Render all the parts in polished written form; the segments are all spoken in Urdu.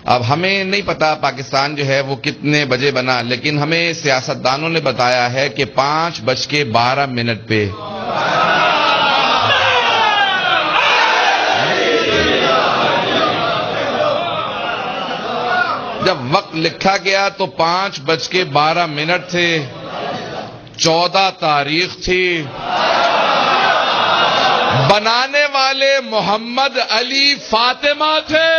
اب ہمیں نہیں پتا پاکستان جو ہے وہ کتنے بجے بنا، لیکن ہمیں سیاستدانوں نے بتایا ہے کہ 5:12 پہ جب وقت لکھا گیا تو 5:12 تھے، 14 تاریخ تھی، بنانے والے محمد علی فاطمہ تھے،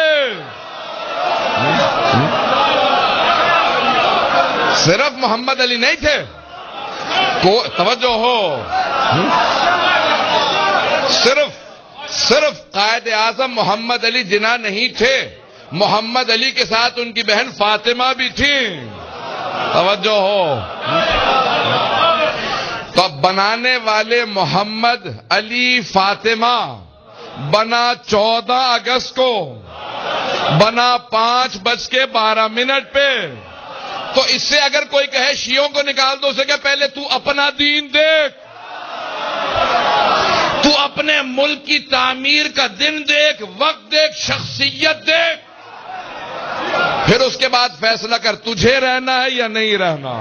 صرف محمد علی نہیں تھے، توجہ ہو، صرف قائد اعظم محمد علی جناح نہیں تھے، محمد علی کے ساتھ ان کی بہن فاطمہ بھی تھی، توجہ ہو۔ تو بنانے والے محمد علی فاطمہ بنا 14 اگست کو، بنا 5:12 پہ، تو اس سے اگر کوئی کہے شیعوں کو نکال دو، اسے کہ پہلے تو اپنا دین دیکھ، تو اپنے ملک کی تعمیر کا دن دیکھ، وقت دیکھ، شخصیت دیکھ، پھر اس کے بعد فیصلہ کر تجھے رہنا ہے یا نہیں رہنا۔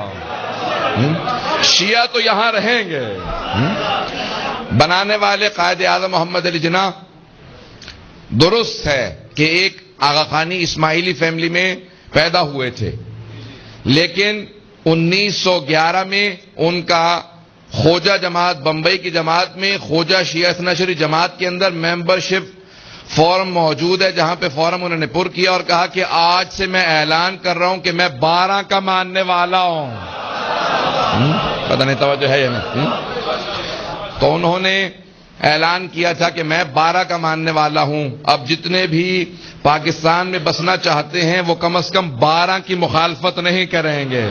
شیعہ تو یہاں رہیں گے۔ بنانے والے قائد اعظم محمد علی جناح، درست ہے کہ ایک آغا خانی اسماعیلی فیملی میں پیدا ہوئے تھے، لیکن 1911 میں ان کا خوجہ جماعت، بمبئی کی جماعت میں خوجہ شیعہ اثنا عشری جماعت کے اندر ممبرشپ فارم موجود ہے، جہاں پہ فارم انہوں نے پر کیا اور کہا کہ آج سے میں اعلان کر رہا ہوں کہ میں 12 کا ماننے والا ہوں۔ پتہ نہیں توجہ ہے یا نہیں؟ تو انہوں نے اعلان کیا تھا کہ میں 12 کا ماننے والا ہوں، اب جتنے بھی پاکستان میں بسنا چاہتے ہیں وہ کم از کم 12 کی مخالفت نہیں کریں گے۔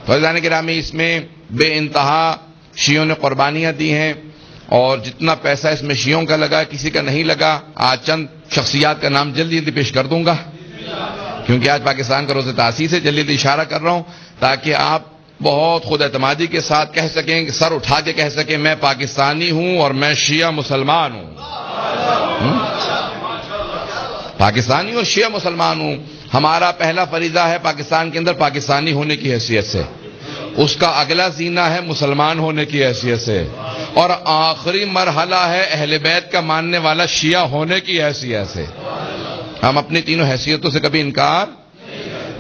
فیضان گرامی، اس میں بے انتہا شیعوں نے قربانیاں دی ہیں، اور جتنا پیسہ اس میں شیعوں کا لگا، کسی کا نہیں لگا۔ آج چند شخصیات کا نام جلدی جلدی پیش کر دوں گا، کیونکہ آج پاکستان کا روز تاسیس ہے، جلدی جلدی اشارہ کر رہا ہوں تاکہ آپ بہت خود اعتمادی کے ساتھ کہہ سکیں، سر اٹھا کے کہہ سکیں میں پاکستانی ہوں اور میں شیعہ مسلمان ہوں، پاکستانی اور شیعہ مسلمان ہوں۔ ہمارا پہلا فریضہ ہے پاکستان کے اندر پاکستانی ہونے کی حیثیت سے، اس کا اگلا زینہ ہے مسلمان ہونے کی حیثیت سے، اور آخری مرحلہ ہے اہل بیت کا ماننے والا شیعہ ہونے کی حیثیت سے۔ ہم اپنی تینوں حیثیتوں سے کبھی انکار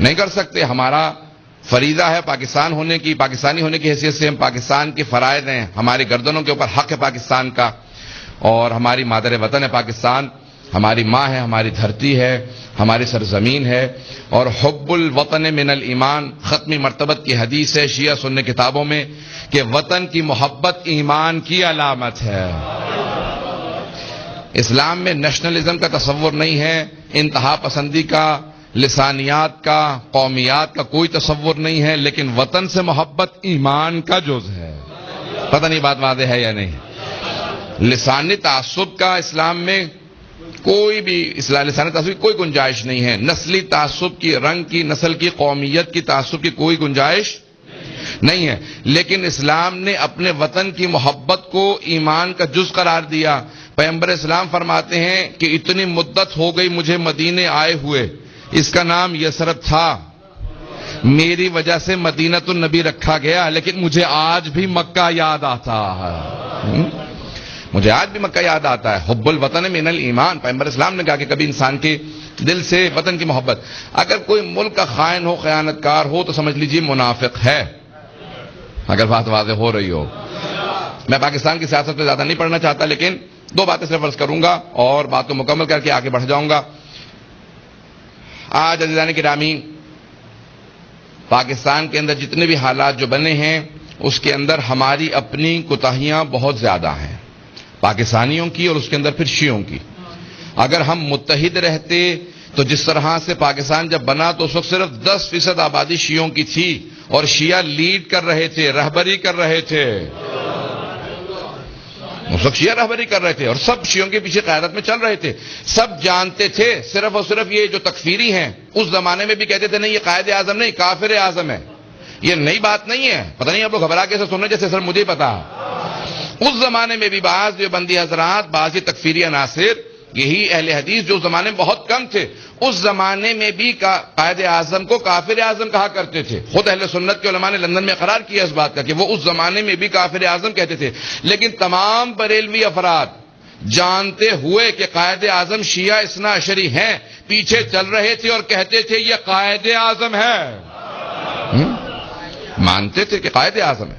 نہیں کر سکتے۔ ہمارا فریضہ ہے پاکستان ہونے کی، پاکستانی ہونے کی حیثیت سے ہم پاکستان کے فرائض ہیں، ہماری گردنوں کے اوپر حق ہے پاکستان کا، اور ہماری مادر وطن ہے پاکستان، ہماری ماں ہے، ہماری دھرتی ہے، ہماری سرزمین ہے، اور حب الوطن من الایمان ختمی مرتبت کی حدیث ہے شیعہ سنی کتابوں میں کہ وطن کی محبت ایمان کی علامت ہے۔ اسلام میں نیشنلزم کا تصور نہیں ہے، انتہا پسندی کا، لسانیات کا، قومیات کا کوئی تصور نہیں ہے، لیکن وطن سے محبت ایمان کا جز ہے۔ پتہ نہیں بات واضح ہے یا نہیں؟ لسانی تعصب کا اسلام میں کوئی بھی لسانی تعصب کی کوئی گنجائش نہیں ہے، نسلی تعصب کی، رنگ کی، نسل کی، قومیت کی تعصب کی کوئی گنجائش نہیں ہے، لیکن اسلام نے اپنے وطن کی محبت کو ایمان کا جز قرار دیا۔ پیغمبر اسلام فرماتے ہیں کہ اتنی مدت ہو گئی مجھے مدینے آئے ہوئے، اس کا نام یثرب تھا، میری وجہ سے مدینۃ النبی رکھا گیا، لیکن مجھے آج بھی مکہ یاد آتا ہے، مجھے آج بھی مکہ یاد آتا ہے۔ حب الوطن من الایمان، پیغمبر اسلام نے کہا کہ کبھی انسان کے دل سے وطن کی محبت، اگر کوئی ملک کا خائن ہو، خیانت کار ہو، تو سمجھ لیجئے منافق ہے، اگر بات واضح ہو رہی ہو۔ میں پاکستان کی سیاست پہ زیادہ نہیں پڑھنا چاہتا، لیکن دو باتیں صرف عرض کروں گا اور بات کو مکمل کر کے آگے بڑھ جاؤں گا۔ آج عزیزان گرامی، پاکستان کے اندر جتنے بھی حالات جو بنے ہیں اس کے اندر ہماری اپنی کوتاہیاں بہت زیادہ ہیں، پاکستانیوں کی اور اس کے اندر پھر شیعوں کی۔ اگر ہم متحد رہتے تو جس طرح سے پاکستان جب بنا تو اس وقت صرف 10% آبادی شیعوں کی تھی، اور شیعہ لیڈ کر رہے تھے، رہبری کر رہے تھے، اس وقت شیعہ رہبری کر رہے تھے اور سب شیعوں کے پیچھے قیادت میں چل رہے تھے۔ سب جانتے تھے، صرف اور صرف یہ جو تکفیری ہیں اس زمانے میں بھی کہتے تھے نہیں یہ قائد اعظم نہیں، کافر اعظم ہے، یہ نئی بات نہیں ہے، پتہ نہیں آپ لوگ گھبرا کے سن رہے جیسے سر مجھے پتا۔ اس زمانے میں بھی بعض دیوبندی حضرات، بعض تکفیری عناصر یہی اہل حدیث جو زمانے میں بہت کم تھے، اس زمانے میں بھی قائد اعظم کو کافر اعظم کہا کرتے تھے. خود اہل سنت کے علماء نے لندن میں اقرار کیا اس بات کا کہ وہ اس زمانے میں بھی کافر اعظم کہتے تھے. لیکن تمام بریلوی افراد جانتے ہوئے کہ قائد اعظم شیعہ اثنا عشری ہیں پیچھے چل رہے تھے اور کہتے تھے یہ قائد اعظم ہے. مانتے تھے کہ قائد اعظم ہے.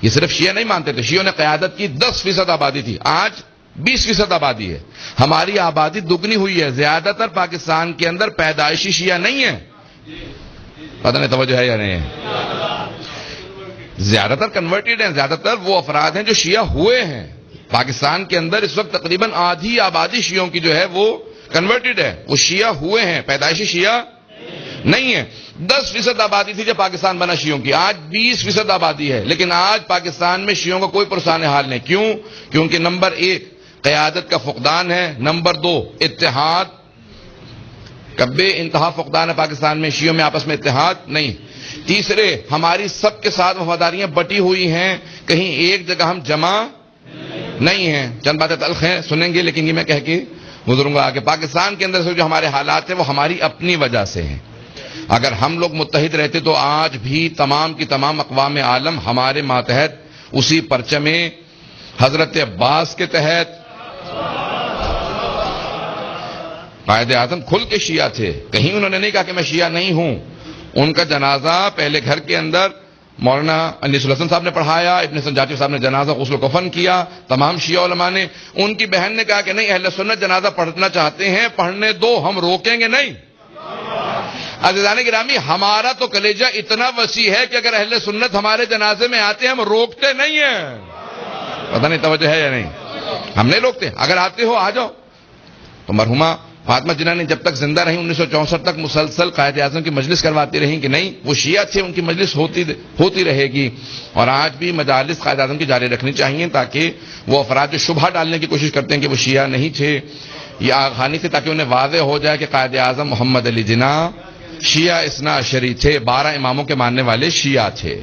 یہ صرف شیعہ نہیں مانتے تھے، شیعوں نے قیادت کی 10% آبادی تھی، آج 20% آبادی ہے. ہماری آبادی دگنی ہوئی ہے. زیادہ تر پاکستان کے اندر پیدائشی شیعہ نہیں ہے. پتہ نہیں توجہ ہے یا نہیں ہے. زیادہ تر کنورٹیڈ ہیں، زیادہ تر وہ افراد ہیں جو شیعہ ہوئے ہیں. پاکستان کے اندر اس وقت تقریباً آدھی آبادی شیعوں کی جو ہے وہ کنورٹیڈ ہے، وہ شیعہ ہوئے ہیں، پیدائشی شیعہ نہیں ہے. 10% آبادی تھی جب پاکستان بنا شیعوں کی، آج 20% آبادی ہے. لیکن آج پاکستان میں شیعوں کا کوئی پرسان حال نہیں. کیوں؟ کیونکہ نمبر 1 قیادت کا فقدان ہے، نمبر 2 اتحاد کبے انتہا فقدان ہے پاکستان میں، شیعوں میں آپس میں اتحاد نہیں. تیسرے ہماری سب کے ساتھ وفاداریاں بٹی ہوئی ہیں، کہیں ایک جگہ ہم جمع نہیں ہیں. چند باتیں تلخ ہیں سنیں گے لیکن یہ میں کہہ کے گزروں گا کہ پاکستان کے اندر سے جو ہمارے حالات ہیں وہ ہماری اپنی وجہ سے ہیں. اگر ہم لوگ متحد رہتے تو آج بھی تمام کی تمام اقوام عالم ہمارے ماتحت اسی پرچم حضرت عباس کے تحت. قائد اعظم کھل کے شیعہ تھے، کہیں انہوں نے نہیں کہا کہ میں شیعہ نہیں ہوں. ان کا جنازہ پہلے گھر کے اندر مولانا انیس الحسن صاحب نے پڑھایا، ابن سنجاتی صاحب نے جنازہ غسل و کفن کیا، تمام شیعہ علماء نے. ان کی بہن نے کہا کہ نہیں، اہل سنت جنازہ پڑھنا چاہتے ہیں، پڑھنے دو، ہم روکیں گے نہیں. عزیزان گرامی، ہمارا تو کلیجہ اتنا وسیع ہے کہ اگر اہل سنت ہمارے جنازے میں آتے ہیں ہم روکتے نہیں ہیں. پتہ نہیں توجہ ہے یا نہیں. ہم نہیں روکتے. اگر آتے ہو آ جاؤ. تو مرحومہ فاطمہ جناح نے جب تک زندہ رہی 1964 تک مسلسل قائد اعظم کی مجلس کرواتی رہیں کہ نہیں وہ شیعہ تھے، ان کی مجلس ہوتی رہے گی. اور آج بھی مجالس قائد اعظم کی جاری رکھنی چاہیے تاکہ وہ افراد جو شبہ ڈالنے کی کوشش کرتے ہیں کہ وہ شیعہ نہیں تھے یا آغانی تھے، تاکہ انہیں واضح ہو جائے کہ قائد اعظم محمد علی جناح شیعہ اثنا عشری تھے، 12 اماموں کے ماننے والے شیعہ تھے.